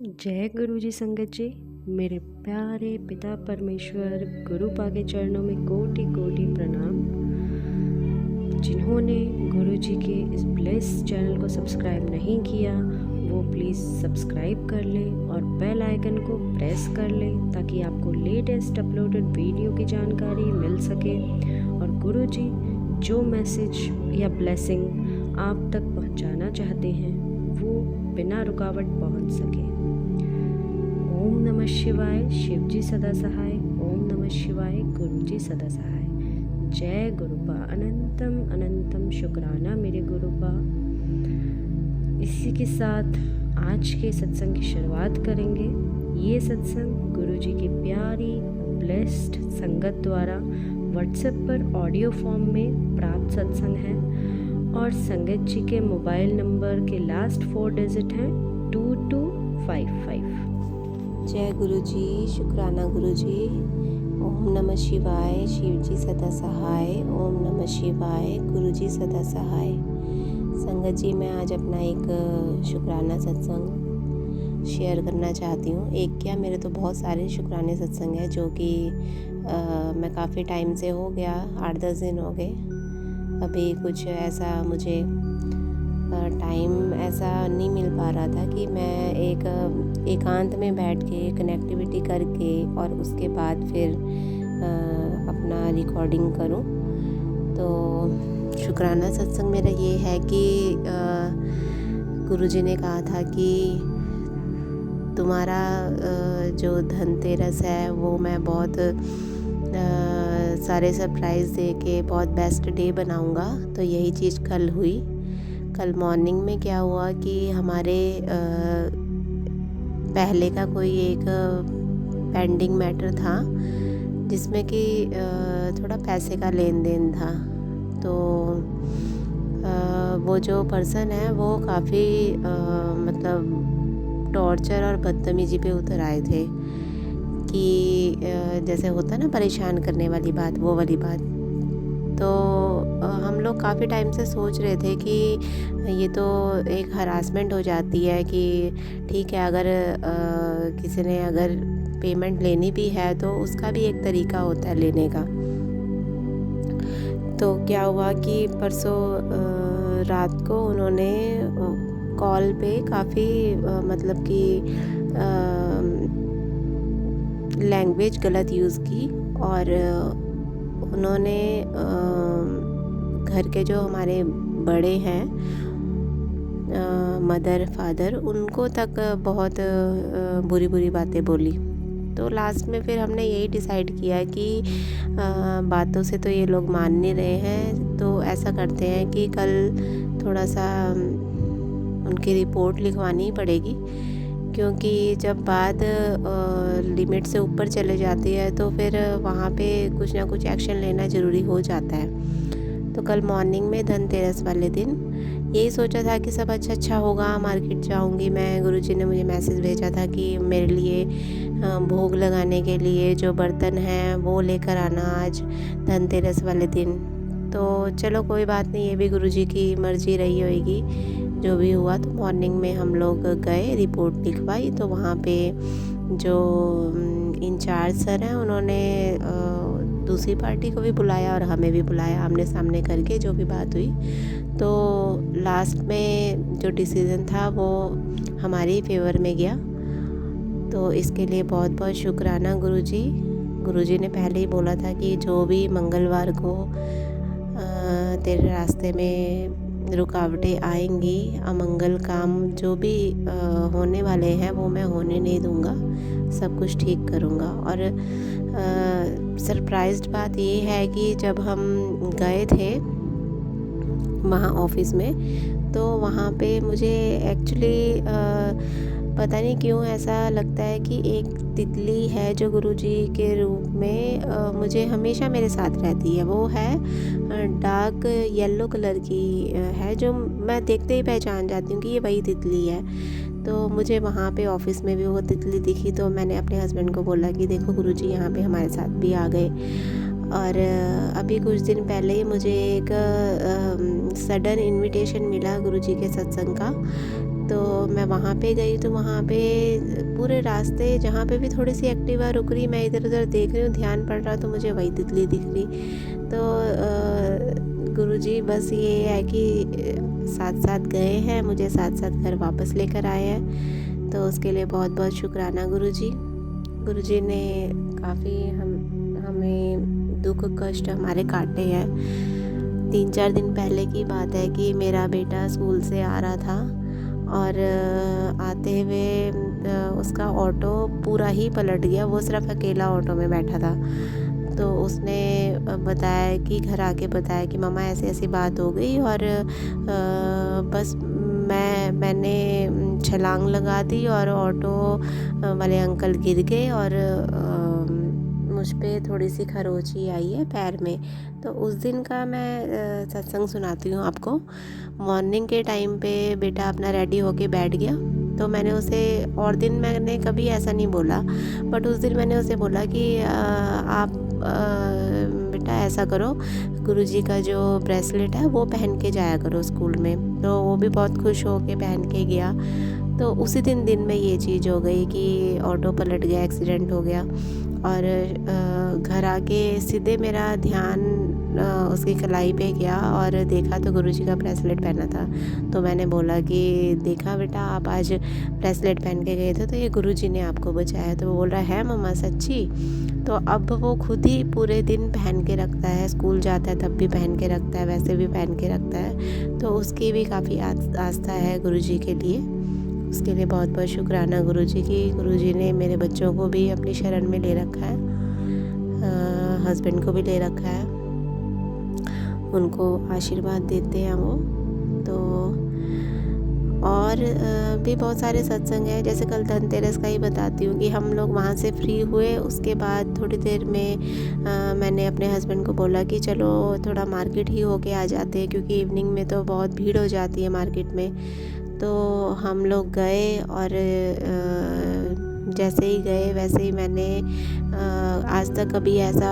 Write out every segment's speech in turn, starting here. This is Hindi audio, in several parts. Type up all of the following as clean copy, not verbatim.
जय गुरु जी संगत जी। मेरे प्यारे पिता परमेश्वर गुरु पाके चरणों में कोटि कोटि प्रणाम। जिन्होंने गुरु जी के इस ब्लेस चैनल को सब्सक्राइब नहीं किया वो प्लीज़ सब्सक्राइब कर लें और बेल आइकन को प्रेस कर लें ताकि आपको लेटेस्ट अपलोडेड वीडियो की जानकारी मिल सके और गुरु जी जो मैसेज या ब्लेसिंग आप तक पहुंचाना चाहते हैं वो बिना रुकावट पहुंच सके। ओम नमः शिवाय, शिव जी सदा सहाय। ओम नमः शिवाय, गुरु जी सदा सहाय। जय गुरुपा, अनंतम अनंतम शुक्राना मेरे गुरुपा। इसी के साथ आज के सत्संग की शुरुआत करेंगे। ये सत्संग गुरु जी की प्यारी ब्लेस्ड संगत द्वारा व्हाट्सएप पर ऑडियो फॉर्म में प्राप्त सत्संग है और संगत जी के मोबाइल नंबर के लास्ट 4 डिजिट हैं 2255। जय गुरु जी, शुक्राना गुरु जी। ओम नमः शिवाय, शिव जी सदा सहाय। ओम नमः शिवाय, गुरु जी सदा सहाय। संगत जी, मैं आज अपना एक शुक्राना सत्संग शेयर करना चाहती हूँ। एक क्या, मेरे तो बहुत सारे शुक्राने सत्संग हैं जो कि मैं काफ़ी टाइम से हो गया, 8-10 दिन हो गए। अभी कुछ ऐसा मुझे टाइम ऐसा नहीं मिल पा रहा था कि मैं एक एकांत में बैठ के कनेक्टिविटी करके और उसके बाद फिर अपना रिकॉर्डिंग करूं। तो शुक्राना सत्संग मेरा ये है कि गुरुजी ने कहा था कि तुम्हारा जो धनतेरस है वो मैं बहुत सारे सरप्राइज़ दे के बहुत बेस्ट डे बनाऊंगा। तो यही चीज़ कल हुई। कल मॉर्निंग में क्या हुआ कि हमारे पहले का कोई एक पेंडिंग मैटर था जिसमें कि थोड़ा पैसे का लेन देन था। तो वो जो पर्सन है वो काफ़ी मतलब टॉर्चर और बदतमीजी पे उतर आए थे कि जैसे होता ना परेशान करने वाली बात, वो वाली बात। तो हम लोग काफ़ी टाइम से सोच रहे थे कि ये तो एक हरासमेंट हो जाती है कि ठीक है, अगर किसी ने अगर पेमेंट लेनी भी है तो उसका भी एक तरीका होता है लेने का। तो क्या हुआ कि परसों रात को उन्होंने कॉल पे काफ़ी मतलब कि लैंग्वेज गलत यूज़ की और उन्होंने घर के जो हमारे बड़े हैं, मदर फादर, उनको तक बहुत बुरी बुरी बातें बोली। तो लास्ट में फिर हमने यही डिसाइड किया कि बातों से तो ये लोग मान नहीं रहे हैं, तो ऐसा करते हैं कि कल थोड़ा सा उनकी रिपोर्ट लिखवानी पड़ेगी, क्योंकि जब बात लिमिट से ऊपर चले जाती है तो फिर वहाँ पे कुछ ना कुछ एक्शन लेना ज़रूरी हो जाता है। तो कल मॉर्निंग में धनतेरस वाले दिन यही सोचा था कि सब अच्छा होगा, मार्केट जाऊँगी मैं। गुरुजी ने मुझे मैसेज भेजा था कि मेरे लिए भोग लगाने के लिए जो बर्तन हैं वो लेकर आना आज धनतेरस वाले दिन। तो चलो कोई बात नहीं, ये भी गुरुजी की मर्ज़ी रही होगी जो भी हुआ। तो मॉर्निंग में हम लोग गए, रिपोर्ट लिखवाई। तो वहाँ पे जो इंचार्ज सर हैं उन्होंने दूसरी पार्टी को भी बुलाया और हमें भी बुलाया, आमने सामने करके जो भी बात हुई। तो लास्ट में जो डिसीज़न था वो हमारे ही फेवर में गया। तो इसके लिए बहुत बहुत शुक्राना गुरुजी। गुरुजी ने पहले ही बोला था कि जो भी मंगलवार को तेरे रास्ते में रुकावटें आएंगी, अमंगल काम जो भी होने वाले हैं वो मैं होने नहीं दूंगा, सब कुछ ठीक करूंगा। और सरप्राइज्ड बात ये है कि जब हम गए थे वहाँ ऑफिस में, तो वहाँ पे मुझे एक्चुअली पता नहीं क्यों ऐसा लगता है कि एक तितली है जो गुरुजी के रूप में मुझे हमेशा मेरे साथ रहती है। वो है डार्क येलो कलर की है, जो मैं देखते ही पहचान जाती हूँ कि ये वही तितली है। तो मुझे वहाँ पे ऑफिस में भी वो तितली दिखी, तो मैंने अपने हस्बैंड को बोला कि देखो गुरुजी यहाँ पे हमारे साथ भी आ गए। और अभी कुछ दिन पहले ही मुझे एक सडन इनविटेशन मिला गुरुजी के सत्संग का। तो मैं वहाँ पे गई तो वहाँ पे पूरे रास्ते जहाँ पे भी थोड़ी सी एक्टिवा रुक रही, मैं इधर उधर देख रही हूँ, ध्यान पड़ रहा तो मुझे वही तितली दिख रही। तो गुरुजी बस ये है कि साथ साथ गए हैं, मुझे साथ साथ घर वापस लेकर आए हैं, तो उसके लिए बहुत बहुत शुक्राना गुरुजी। गुरुजी ने काफ़ी हमें दुख कष्ट हमारे काटे हैं। 3-4 दिन पहले की बात है कि मेरा बेटा स्कूल से आ रहा था और आते हुए उसका ऑटो पूरा ही पलट गया। वो सिर्फ अकेला ऑटो में बैठा था। तो उसने बताया कि घर आके बताया कि मम्मा ऐसी ऐसी बात हो गई और बस मैंने छलांग लगा दी और ऑटो वाले अंकल गिर गए और मुझ पे थोड़ी सी खरोंची आई है पैर में। तो उस दिन का मैं सत्संग सुनाती हूँ आपको। मॉर्निंग के टाइम पे बेटा अपना रेडी होके बैठ गया, तो मैंने उसे, और दिन मैंने कभी ऐसा नहीं बोला, बट उस दिन मैंने उसे बोला कि आप बेटा ऐसा करो, गुरुजी का जो ब्रेसलेट है वो पहन के जाया करो स्कूल में। तो वो भी बहुत खुश हो के पहन के गया। तो उसी दिन में ये चीज़ हो गई कि ऑटो पलट गया, एक्सीडेंट हो गया और घर आके सीधे मेरा ध्यान उसकी कलाई पे गया और देखा तो गुरुजी का ब्रेसलेट पहना था। तो मैंने बोला कि देखा बेटा, आप आज ब्रेसलेट पहन के गए थे तो ये गुरुजी ने आपको बचाया। तो वो बोल रहा है मम्मा सच्ची? तो अब वो खुद ही पूरे दिन पहन के रखता है, स्कूल जाता है तब भी पहन के रखता है, वैसे भी पहन के रखता है। तो उसकी भी काफ़ी आस्था है गुरुजी के लिए। उसके लिए बहुत बहुत शुक्राना गुरुजी की। गुरुजी ने मेरे बच्चों को भी अपनी शरण में ले रखा है, हस्बैंड को भी ले रखा है, उनको आशीर्वाद देते हैं वो। तो और भी बहुत सारे सत्संग हैं, जैसे कल धनतेरस का ही बताती हूँ कि हम लोग वहाँ से फ्री हुए। उसके बाद थोड़ी देर में मैंने अपने हस्बैंड को बोला कि चलो थोड़ा मार्केट ही होके आ जाते हैं, क्योंकि इवनिंग में तो बहुत भीड़ हो जाती है मार्केट में। तो हम लोग गए और जैसे ही गए वैसे ही मैंने आज तक कभी ऐसा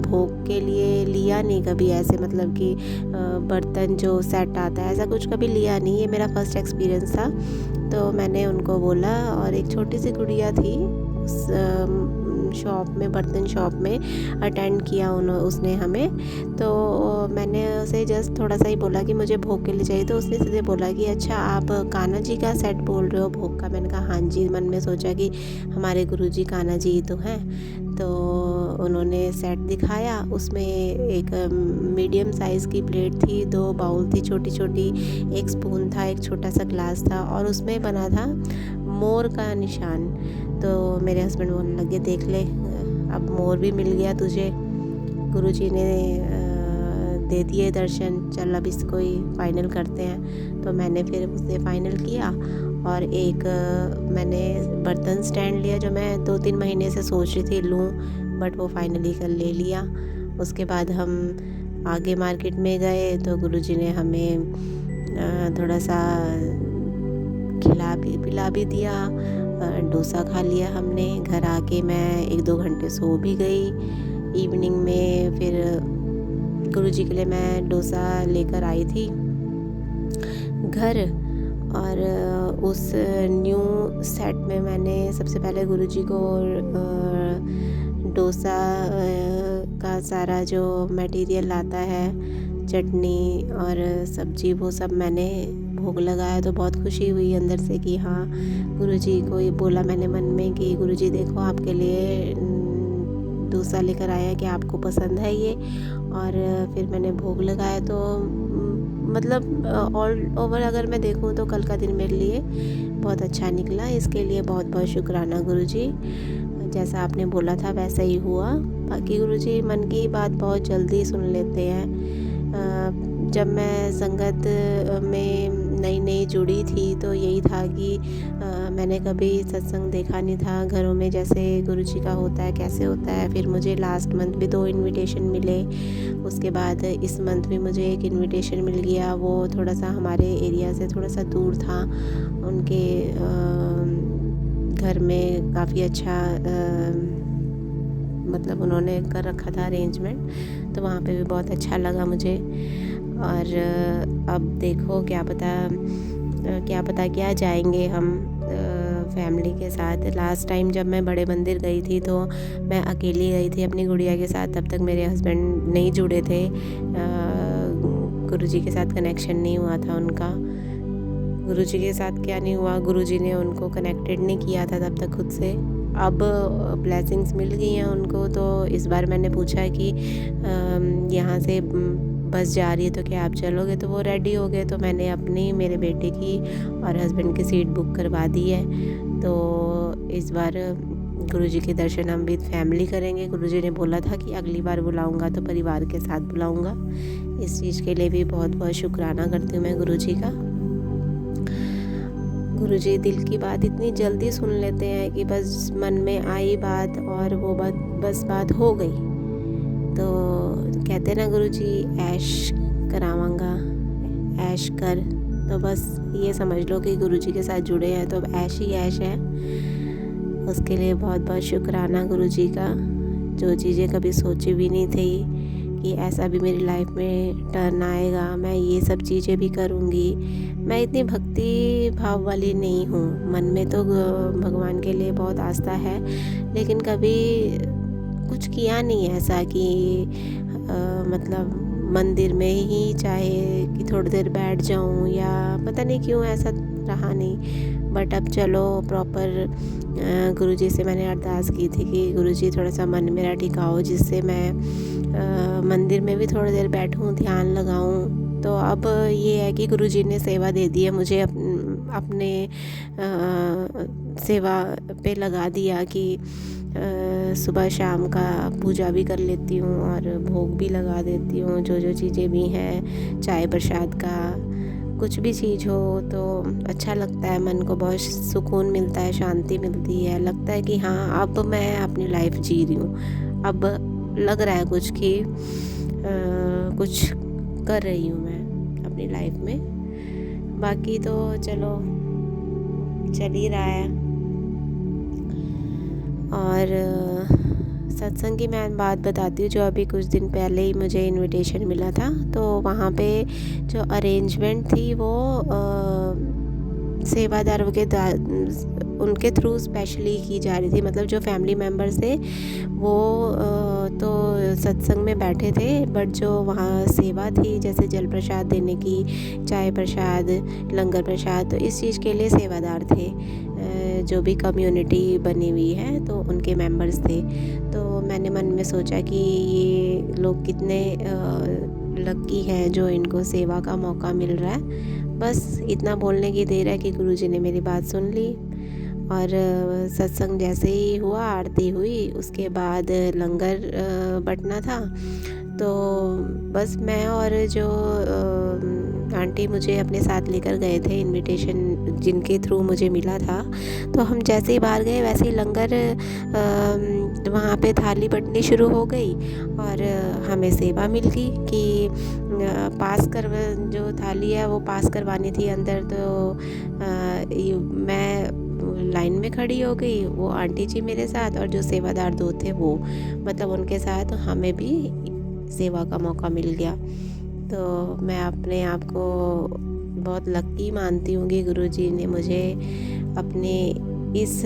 भोग के लिए लिया नहीं, कभी ऐसे मतलब कि बर्तन जो सेट आता है ऐसा कुछ कभी लिया नहीं। ये मेरा फर्स्ट एक्सपीरियंस था। तो मैंने उनको बोला, और एक छोटी सी गुड़िया थी उस शॉप में, बर्तन शॉप में अटेंड किया उसने हमें। तो मैंने उसे जस्ट थोड़ा सा ही बोला कि मुझे भोग के लिए चाहिए। तो उसने सीधे बोला कि अच्छा आप कान्हा जी का सेट बोल रहे हो भोग का? मैंने कहा हाँ जी। मन में सोचा कि हमारे गुरुजी कान्हा जी ही तो हैं। तो उन्होंने सेट दिखाया, उसमें एक मीडियम साइज़ की प्लेट थी, 2 बाउल थी छोटी छोटी, एक स्पून था, एक छोटा सा ग्लास था और उसमें बना था मोर का निशान। तो मेरे हस्बैंड बोलने लगे देख ले, अब मोर भी मिल गया तुझे, गुरुजी ने दे दिए दर्शन, चल अब इसको ही फाइनल करते हैं। तो मैंने फिर उसे फाइनल किया और एक मैंने बर्तन स्टैंड लिया जो मैं 2-3 महीने से सोच रही थी लूँ, बट वो फाइनली कल ले लिया। उसके बाद हम आगे मार्केट में गए तो गुरुजी ने हमें थोड़ा सा पिला भी दिया, डोसा खा लिया हमने। घर आके मैं 1-2 घंटे सो भी गई। इवनिंग में फिर गुरुजी के लिए मैं डोसा लेकर आई थी घर, और उस न्यू सेट में मैंने सबसे पहले गुरुजी को डोसा का सारा जो मटेरियल आता है, चटनी और सब्जी, वो सब मैंने भोग लगाया। तो बहुत खुशी हुई अंदर से कि हाँ, गुरुजी को ये बोला मैंने मन में कि गुरुजी देखो आपके लिए डोसा लेकर आया कि आपको पसंद है ये। और फिर मैंने भोग लगाया। तो मतलब ऑल ओवर अगर मैं देखूँ तो कल का दिन मेरे लिए बहुत अच्छा निकला। इसके लिए बहुत बहुत शुक्राना गुरुजी। जैसा आपने बोला था वैसा ही हुआ। बाकी गुरुजी मन की बात बहुत जल्दी सुन लेते हैं। जब मैं संगत में नई जुड़ी थी तो यही था कि मैंने कभी सत्संग देखा नहीं था घरों में, जैसे गुरुजी का होता है कैसे होता है। फिर मुझे लास्ट मंथ भी 2 इनविटेशन मिले, उसके बाद इस मंथ भी मुझे एक इनविटेशन मिल गया। वो थोड़ा सा हमारे एरिया से थोड़ा सा दूर था, उनके घर में काफ़ी अच्छा मतलब उन्होंने कर रखा था अरेंजमेंट, तो वहाँ पे भी बहुत अच्छा लगा मुझे। और अब देखो क्या पता क्या पता क्या जाएंगे हम फैमिली के साथ। लास्ट टाइम जब मैं बड़े मंदिर गई थी तो मैं अकेली गई थी अपनी गुड़िया के साथ। तब तक मेरे हस्बैंड नहीं जुड़े थे, गुरुजी के साथ कनेक्शन नहीं हुआ था उनका। गुरुजी के साथ क्या नहीं हुआ, गुरुजी ने उनको कनेक्टेड नहीं किया था तब तक खुद से। अब ब्लेसिंग्स मिल गई हैं उनको, तो इस बार मैंने पूछा कि यहाँ से बस जा रही है तो क्या आप चलोगे, तो वो रेडी हो गए। तो मैंने अपनी, मेरे बेटे की और हस्बैंड की सीट बुक करवा दी है। तो इस बार गुरुजी के दर्शन हम विद फैमिली करेंगे। गुरुजी ने बोला था कि अगली बार बुलाऊंगा तो परिवार के साथ बुलाऊंगा। इस चीज़ के लिए भी बहुत बहुत शुक्राना करती हूँ मैं गुरुजी का। गुरुजी दिल की बात इतनी जल्दी सुन लेते हैं कि बस मन में आई बात और वो बात हो गई। तो कहते ना गुरुजी ऐश करावांगा, ऐश कर, तो बस ये समझ लो कि गुरुजी के साथ जुड़े हैं तो अब ऐश ही ऐश है। उसके लिए बहुत बहुत शुक्राना गुरुजी का। जो चीज़ें कभी सोची भी नहीं थी कि ऐसा भी मेरी लाइफ में टर्न आएगा, मैं ये सब चीज़ें भी करूँगी। मैं इतनी भक्ति भाव वाली नहीं हूँ, मन में तो भगवान के लिए बहुत आस्था है, लेकिन कभी कुछ किया नहीं ऐसा कि मतलब मंदिर में ही चाहे कि थोड़ी देर बैठ जाऊँ, या पता नहीं क्यों ऐसा रहा नहीं। बट अब चलो प्रॉपर गुरुजी से मैंने अरदास की थी कि गुरुजी थोड़ा सा मन मेरा टिकाओ, जिससे मैं मंदिर में भी थोड़ी देर बैठूं, ध्यान लगाऊं। तो अब ये है कि गुरुजी ने सेवा दे दी है मुझे, अपने सेवा पे लगा दिया कि सुबह शाम का पूजा भी कर लेती हूँ और भोग भी लगा देती हूँ। जो जो चीज़ें भी हैं, चाय प्रसाद का कुछ भी चीज़ हो तो अच्छा लगता है, मन को बहुत सुकून मिलता है, शांति मिलती है। लगता है कि हाँ अब मैं अपनी लाइफ जी रही हूँ, अब लग रहा है कुछ कि कुछ कर रही हूँ मैं अपनी लाइफ में। बाकी तो चलो चल ही रहा है। और सत्संग की मैं बात बताती हूँ। जो अभी कुछ दिन पहले ही मुझे इनविटेशन मिला था, तो वहाँ पे जो अरेंजमेंट थी वो सेवादारों के उनके थ्रू स्पेशली की जा रही थी। मतलब जो फैमिली मेम्बर्स थे वो तो सत्संग में बैठे थे, बट जो वहाँ सेवा थी जैसे जल प्रसाद देने की, चाय प्रसाद, लंगर प्रसाद, तो इस चीज़ के लिए सेवादार थे। जो भी कम्युनिटी बनी हुई है तो उनके मेंबर्स थे। तो मैंने मन में सोचा कि ये लोग कितने लकी हैं जो इनको सेवा का मौका मिल रहा है। बस इतना बोलने की देर है कि गुरुजी ने मेरी बात सुन ली। और सत्संग जैसे ही हुआ, आरती हुई, उसके बाद लंगर बंटना था। तो बस मैं और जो आंटी मुझे अपने साथ लेकर गए थे, इनविटेशन जिनके थ्रू मुझे मिला था, तो हम जैसे ही बाहर गए वैसे ही लंगर वहाँ पे थाली बंटनी शुरू हो गई और हमें सेवा मिल गई कि जो थाली है वो पास करवानी थी अंदर। तो मैं लाइन में खड़ी हो गई, वो आंटी जी मेरे साथ, और जो सेवादार दो थे वो, मतलब उनके साथ हमें भी सेवा का मौका मिल गया। तो मैं अपने आप को बहुत लकी मानती हूँ कि गुरुजी ने मुझे अपने इस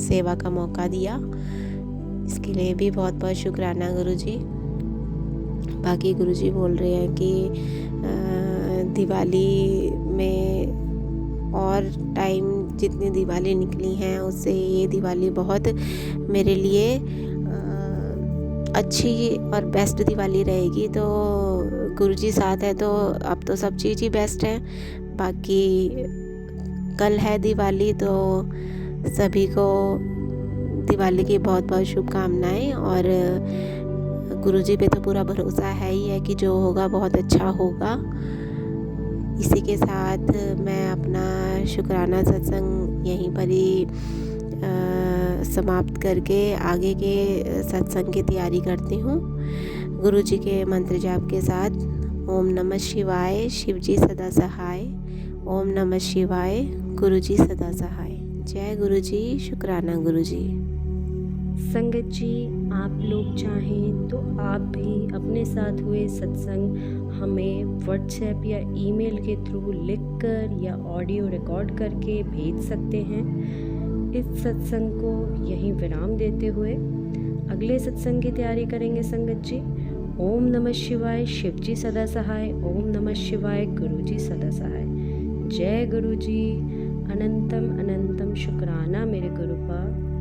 सेवा का मौका दिया। इसके लिए भी बहुत बहुत शुक्राना गुरुजी। बाकी गुरुजी बोल रहे हैं कि दिवाली में और टाइम, जितनी दिवाली निकली हैं उससे ये दिवाली बहुत मेरे लिए अच्छी और बेस्ट दिवाली रहेगी। तो गुरुजी साथ है तो अब तो सब चीज़ ही बेस्ट है। बाकी कल है दिवाली, तो सभी को दिवाली की बहुत बहुत शुभकामनाएं। और गुरुजी पे तो पूरा भरोसा है ही है कि जो होगा बहुत अच्छा होगा। इसी के साथ मैं अपना शुक्राना सत्संग यहीं पर ही समाप्त करके आगे के सत्संग की तैयारी करती हूँ गुरुजी के मंत्र जाप के साथ। ओम नमः शिवाय, शिवजी सदा सहाय। ओम नमः शिवाय, गुरुजी सदा सहाय। जय गुरुजी, शुक्राना गुरुजी। संगत जी, आप लोग चाहें तो आप भी अपने साथ हुए सत्संग हमें व्हाट्सएप या ईमेल के थ्रू लिखकर या ऑडियो रिकॉर्ड करके भेज सकते हैं। इस सत्संग को यहीं विराम देते हुए अगले सत्संग की तैयारी करेंगे संगत जी। ओम नमः शिवाय, शिव जी सदा सहाय। ओम नमः शिवाय, गुरु जी सदा सहाय। जय गुरु जी। अनंतम अनंतम शुक्राना मेरे गुरु का।